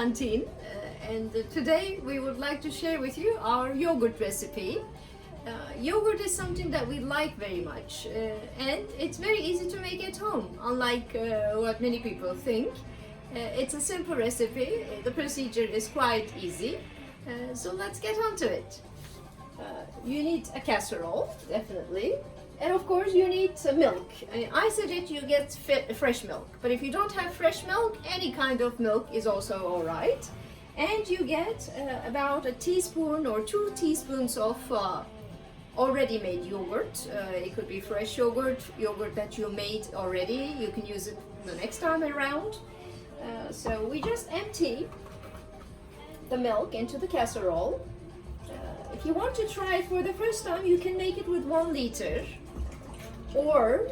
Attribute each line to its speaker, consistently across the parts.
Speaker 1: Quarantine, and today we would like to share with you our yogurt recipe. Yogurt is something that we like very much, and it's very easy to make at home, unlike what many people think. It's a simple recipe, the procedure is quite easy, so let's get on to it. You need a casserole, definitely. And of course you need milk. I suggest you get fresh milk, but if you don't have fresh milk, any kind of milk is also alright. And you get about a teaspoon or 2 teaspoons of already made yogurt. It could be fresh yogurt, yogurt that you made already. You can use it the next time around. So we just empty the milk into the casserole. If you want to try it for the first time, you can make it with 1 liter. Or,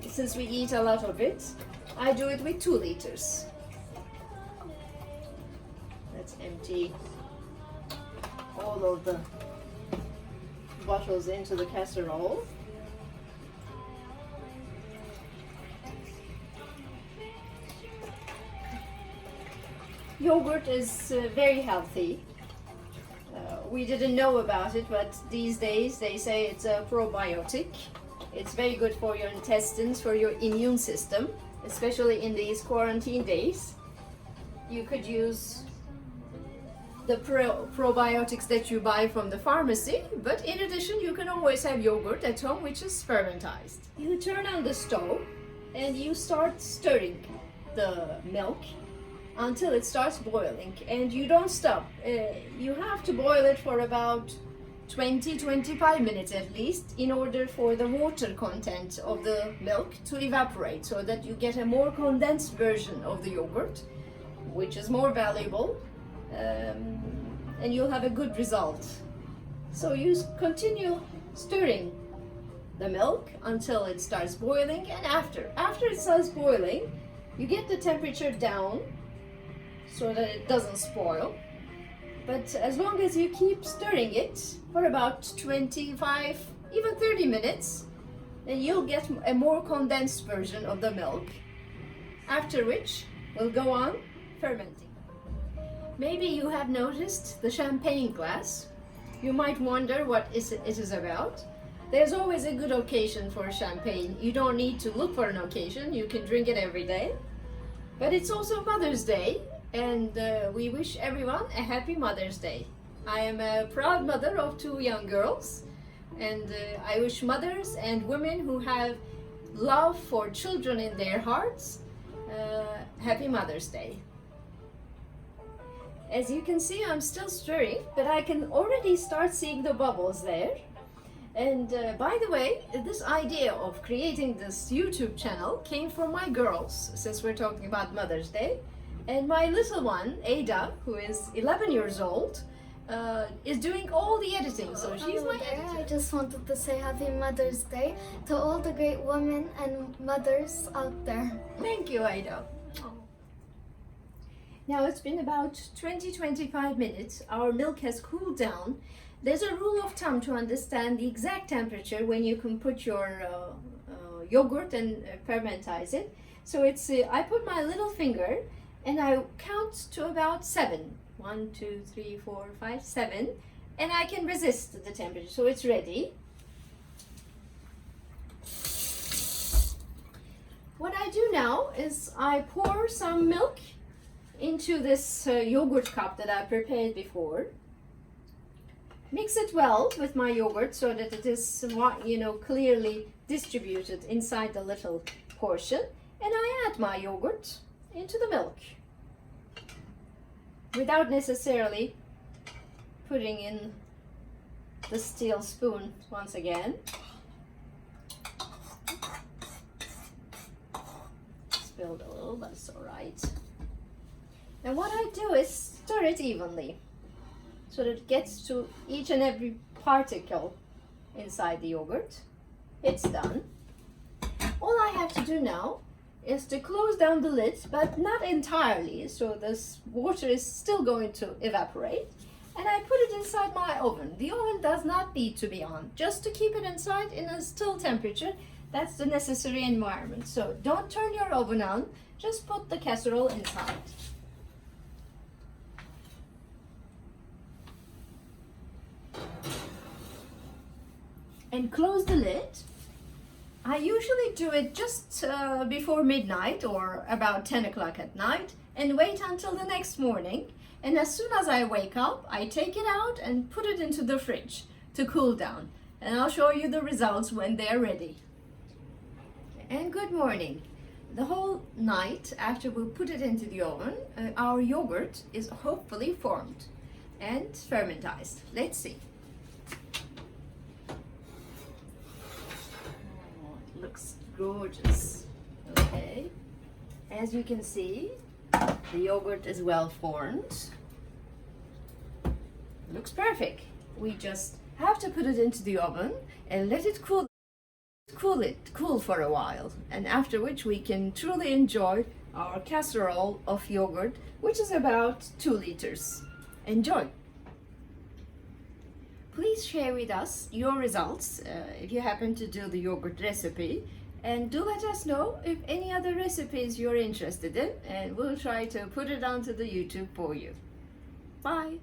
Speaker 1: since we eat a lot of it, I do it with 2 liters. Let's empty all of the bottles into the casserole. Yogurt is very healthy. We didn't know about it, but these days they say it's a probiotic. It's very good for your intestines, for your immune system, especially in these quarantine days. You could use the probiotics that you buy from the pharmacy, but in addition you can always have yogurt at home which is fermentized. You turn on the stove and you start stirring the milk until it starts boiling, and you don't stop. You have to boil it for about 20-25 minutes at least, in order for the water content of the milk to evaporate, so that you get a more condensed version of the yogurt, which is more valuable, and you'll have a good result. So you continue stirring the milk until it starts boiling, and after it starts boiling, you get the temperature down so that it doesn't spoil. But as long as you keep stirring it for about 25, even 30 minutes, then you'll get a more condensed version of the milk, after which we'll go on fermenting. Maybe you have noticed the champagne glass. You might wonder what it is about. There's always a good occasion for champagne. You don't need to look for an occasion, you can drink it every day. But it's also Mother's Day, and we wish everyone a happy Mother's Day. I am a proud mother of 2 young girls, and I wish mothers and women who have love for children in their hearts happy Mother's Day. As you can see, I'm still stirring, but I can already start seeing the bubbles there. And by the way, this idea of creating this YouTube channel came from my girls, since we're talking about Mother's Day. And my little one, Ada, who is 11 years old, is doing all the editing, so she's my editor.
Speaker 2: I just wanted to say Happy Mother's Day to all the great women and mothers out there.
Speaker 1: Thank you, Ada. Now it's been about 20-25 minutes. Our milk has cooled down. There's a rule of thumb to understand the exact temperature when you can put your yogurt and fermentize it. So it's I put my little finger and I count to about 7. 1, 2, 3, 4, 5, 7, and I can resist the temperature, so it's ready. What I do now is I pour some milk into this yogurt cup that I prepared before. Mix it well with my yogurt so that it is, clearly distributed inside the little portion, and I add my yogurt into the milk, without necessarily putting in the steel spoon once again. Spilled a little, but it's alright. And what I do is stir it evenly, so that it gets to each and every particle inside the yogurt. It's done. All I have to do now is to close down the lid, but not entirely, so this water is still going to evaporate, and I put it inside my oven. The oven does not need to be on, just to keep it inside in a still temperature. That's the necessary environment. So don't turn your oven on, just put the casserole inside. and close the lid. I usually do it just before midnight or about 10 o'clock at night and wait until the next morning. And as soon as I wake up, I take it out and put it into the fridge to cool down. And I'll show you the results when they're ready. And good morning. The whole night after we put it into the oven, our yogurt is hopefully formed and fermentized. Let's see. Looks gorgeous. Okay, as you can see, the yogurt is well formed. Looks perfect. We just have to put it into the oven and let it cool for a while, and after which we can truly enjoy our casserole of yogurt, which is about 2 liters. Enjoy. Please share with us your results if you happen to do the yogurt recipe, and do let us know if any other recipes you're interested in, and we'll try to put it onto the YouTube for you. Bye.